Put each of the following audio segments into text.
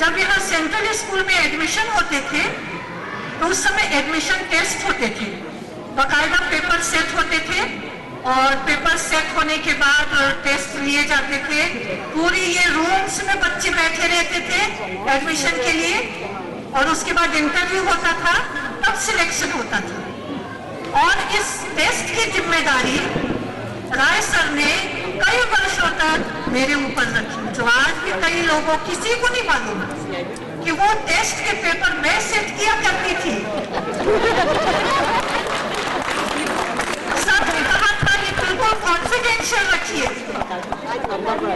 जब यहाँ central school में एडमिशन होते थे तो उस समय एडमिशन टेस्ट होते थे, बाकायदा पेपर सेट होते थे और पेपर सेट होने के बाद टेस्ट लिए जाते थे। पूरी ये रूम्स में बच्चे बैठे रहते थे एडमिशन के लिए और उसके बाद इंटरव्यू होता था, तब सिलेक्शन होता था। और इस टेस्ट की जिम्मेदारी राय सर ने कई वर्षों तक मेरे ऊपर रखी, जो आज भी कई लोगों किसी को नहीं मालूम कि वो टेस्ट के पेपर मैं सेट किया करती थी। सबने कहा था कि बिल्कुल कॉन्फिडेंशियल रखिए,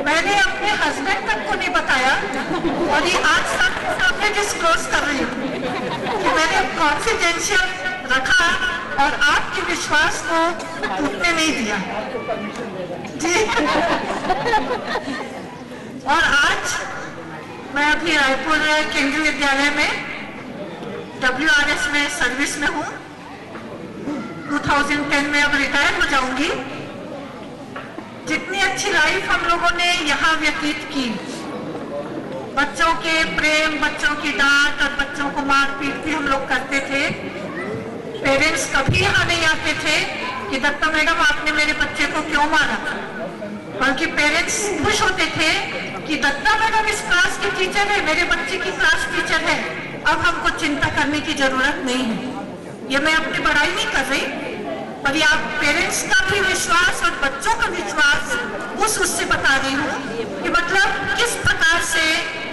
मैंने अपने हस्बैंड तक को नहीं बताया और ये आज तक सामने डिस्क्लोज कर रही हूँ कि मैंने कॉन्फिडेंशियल रखा और आपके विश्वास को टूटने नहीं दिया जी। और आज मैं अभी रायपुर केंद्रीय विद्यालय में WRS में सर्विस में हूँ। 2010 में अब रिटायर हो जाऊंगी। जितनी अच्छी लाइफ हम लोगों ने यहाँ व्यतीत की, बच्चों के प्रेम, बच्चों की डांट और बच्चों को मार पीट भी हम लोग करते थे। पेरेंट्स कभी यहाँ नहीं आते थे कि दत्ता मैडम आपने मेरे बच्चे को क्यों मारा, बल्कि पेरेंट्स खुश होते थे कि दत्ता मैडम इस क्लास की टीचर है, मेरे बच्चे की क्लास टीचर है, अब हमको चिंता करने की जरूरत नहीं है। ये मैं अपनी बड़ाई नहीं कर रही, पर ये आप पेरेंट्स का भी विश्वास और बच्चों का विश्वास उससे बता रही हूँ कि मतलब किस प्रकार से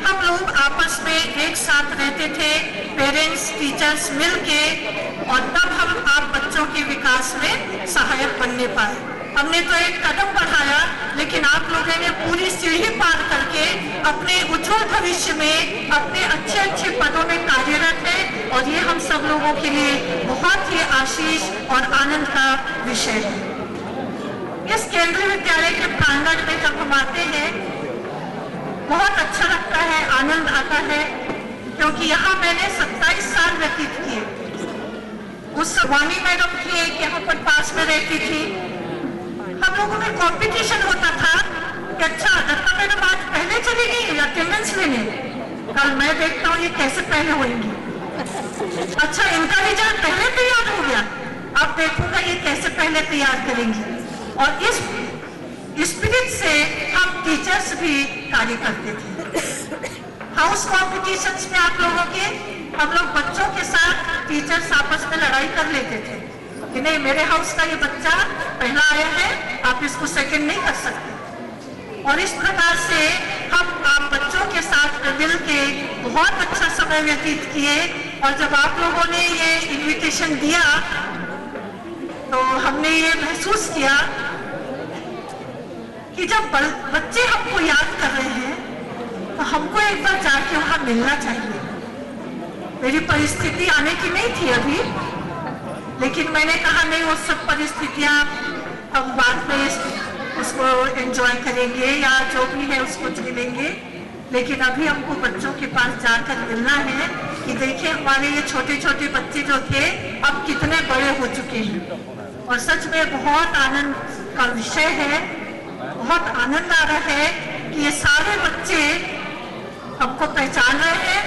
हम लोग आपस में एक साथ रहते थे, पेरेंट्स टीचर्स मिलके, और तब हम आप बच्चों के विकास में सहायक बनने पाए। हमने तो एक कदम बढ़ाया, लेकिन आप लोगों ने पूरी सीढ़ी पार करके अपने उज्जवल भविष्य में अपने अच्छे अच्छे पदों में कार्यरत है और ये हम सब लोगों के लिए बहुत ही आशीष और आनंद का विषय है। इस केंद्रीय विद्यालय के प्रांगण में जब हम आते हैं बहुत अच्छा लगता है, आनंद आता है, क्योंकि यहाँ मैंने 27 साल व्यतीत किए। उस वानी मैडम थी एक यहाँ पर पास में रहती थी, हम लोगों में कंपटीशन होता था कि अच्छा दत्ता मैडम आज पहले चली गई अटेंडेंस लेने, कल मैं देखता हूँ ये कैसे पहले होंगी, अच्छा इनका रिजल्ट पहले तैयार हो गया, अब देखूंगा ये कैसे पहले तैयार करेंगी। और इस स्पिरिट से हम टीचर्स भी कार्य करते थे। हाउस कॉम्पिटिशन्स में आप लोगों के हम लोग बच्चों के साथ टीचर्स आपस में लड़ाई कर लेते थे कि नहीं मेरे हाउस का ये बच्चा पहला आया है, आप इसको सेकंड नहीं कर सकते। और इस प्रकार से हम आप बच्चों के साथ मिल के बहुत अच्छा समय व्यतीत किए। और जब आप लोगों ने ये इन्विटेशन दिया तो हमने ये महसूस किया कि जब बच्चे हमको याद कर रहे हैं तो हमको एक बार जाके वहां मिलना चाहिए। मेरी परिस्थिति आने की नहीं थी अभी, लेकिन मैंने कहा नहीं वो सब परिस्थितियां हम बाद में उसको एंजॉय करेंगे या जो भी है उसको झेलेंगे, लेकिन अभी हमको बच्चों के पास जाकर मिलना है कि देखिए हमारे ये छोटे छोटे बच्चे जो थे अब कितने बड़े हो चुके हैं। और सच में बहुत आनंद का विषय है, बहुत आनंद आ रहा है कि ये सारे बच्चे हमको पहचान रहे हैं,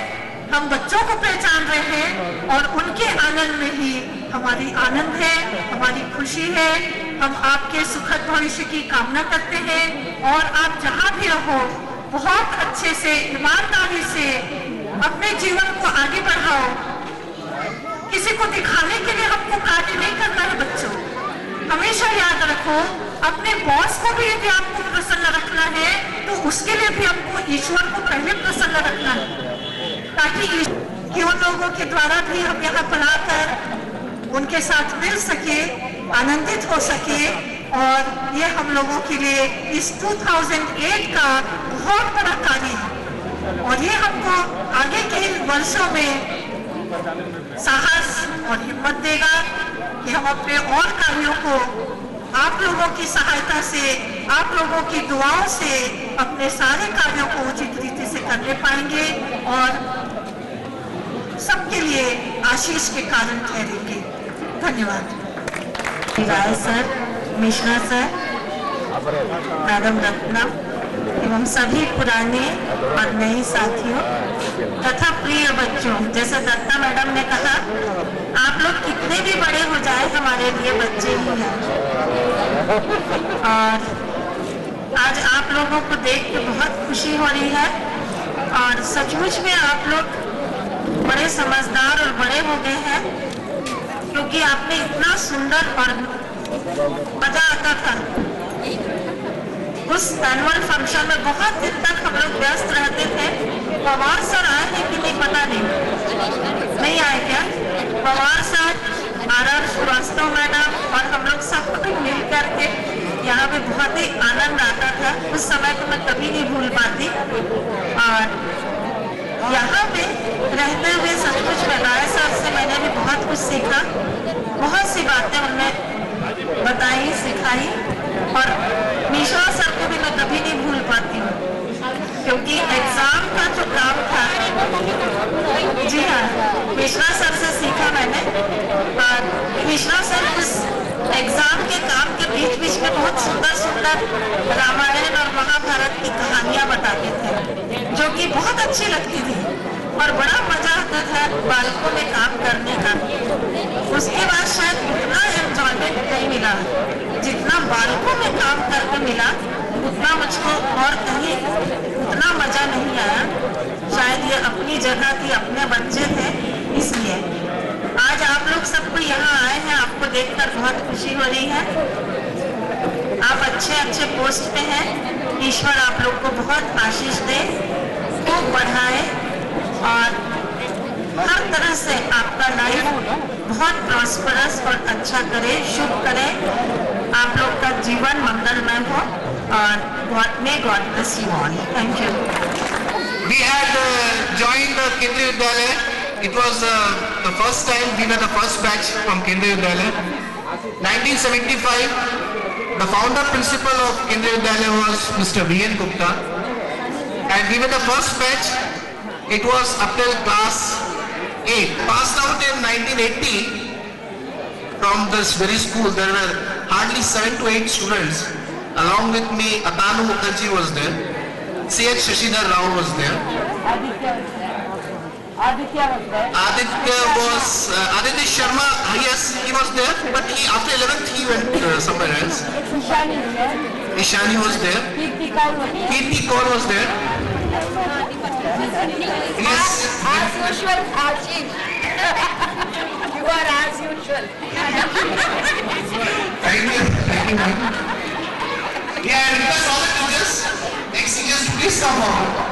हम बच्चों को पहचान रहे हैं और उनके आनंद में ही हमारी आनंद है, हमारी खुशी है। हम आपके सुखद भविष्य की कामना करते हैं और आप जहाँ भी रहो बहुत अच्छे से ईमानदारी से अपने जीवन को आगे बढ़ाओ। किसी को दिखाने के लिए हमको कार्य नहीं करना है बच्चों, हमेशा याद रखो अपने बॉस को भी यदि आपको प्रसन्न रखना है तो उसके लिए भी हमको ईश्वर को पहले प्रसन्न रखना है, ताकि कि उन लोगों के द्वारा भी हम यहाँ पर आकर उनके साथ मिल सके, आनंदित हो सके। और ये हम लोगों के लिए इस 2008 का बहुत बड़ा कार्य है और ये हमको आगे के वर्षों में साहस और हिम्मत देगा कि हम अपने और कार्यों को आप लोगों की सहायता से, आप लोगों की दुआओं से अपने सारे कार्यों को उचित रीति से करने पाएंगे और सबके लिए आशीष के कारण ठहरेंगे। धन्यवाद। Rai sir, Mishra sir, madam Ratna, एवं सभी पुराने और नए साथियों तथा प्रिय बच्चों, जैसा दत्ता मैडम ने कहा, आप लोग कितने भी बड़े हो जाए हमारे लिए बच्चे ही हैं। और आज आप लोगों को देख के बहुत खुशी हो रही है और सचमुच में आप लोग बड़े समझदार और बड़े हो गए हैं, क्योंकि आपने इतना सुंदर और मजा आता था उस एनुअल फंक्शन में। बहुत दिन तक हम लोग व्यस्त रहते थे। पवार सर आए हैं कि नहीं पता नहीं आए क्या? Pawar sir, R Srivastava madam और हम लोग सब मिल करके यहाँ पे बहुत ही आनंद आता था। उस समय को मैं कभी नहीं भूल पाती। और यहाँ पे रहते हुए सचमुच में राय सर से मैंने भी बहुत कुछ सीखा। बहुत सी बातें उन्होंने बताई, सिखाई। और मिश्रा सर को भी मैं कभी नहीं भूल पाती हूँ, क्योंकि एग्जाम का जो काम था, जी हाँ, मिश्रा सर से सीखा मैंने। और मिश्रा सर उस एग्जाम के काम के बीच बीच में बहुत सुंदर सुंदर रामायण और महाभारत की कहानियां बताते थे, जो कि बहुत अच्छी लगती थी और बड़ा मजा आता था बालकों में काम करने का। उसके बाद शायद उतना एंजॉयमेंट नहीं मिला जितना बालकों में काम करके मिला, उतना मुझको और कहीं उतना मजा नहीं आया। शायद ये अपनी जगह थी, अपने बच्चे थे, इसलिए आज आप लोग सबको यहाँ आए हैं। आपको देखकर बहुत खुशी हो रही है। आप अच्छे अच्छे पोस्ट पे हैं। ईश्वर आप लोग को बहुत आशीष दे, खूब बढ़ाए और हर तरह से आपका लाइफ बहुत प्रॉस्परस और अच्छा करे, शुभ करे। आप लोग का जीवन मंगलमय हो और God bless you all. Thank you. We had joined the Kendriya Vidyalaya. It was the first time we were the first batch from Kendriya Vidyalaya. 1975, the founder principal of Kendriya Vidyalaya was Mr. V.N. Gupta, and we were the first batch. It was up till class 8. Passed out in 1980 from this very school. There were hardly 7 to 8 students. Along with me, Atanu Mukherjee was there. C.H. Shashidhar Rao was there. Aditya was Aditya Sharma. Yes, he was there, but after 11th he went somewhere else. Ishani was there. Kirti Kaur was there. Yes. As usual, Ashish. You are as usual. Thank you. Yeah, and request all the teachers, next teachers to please come forward.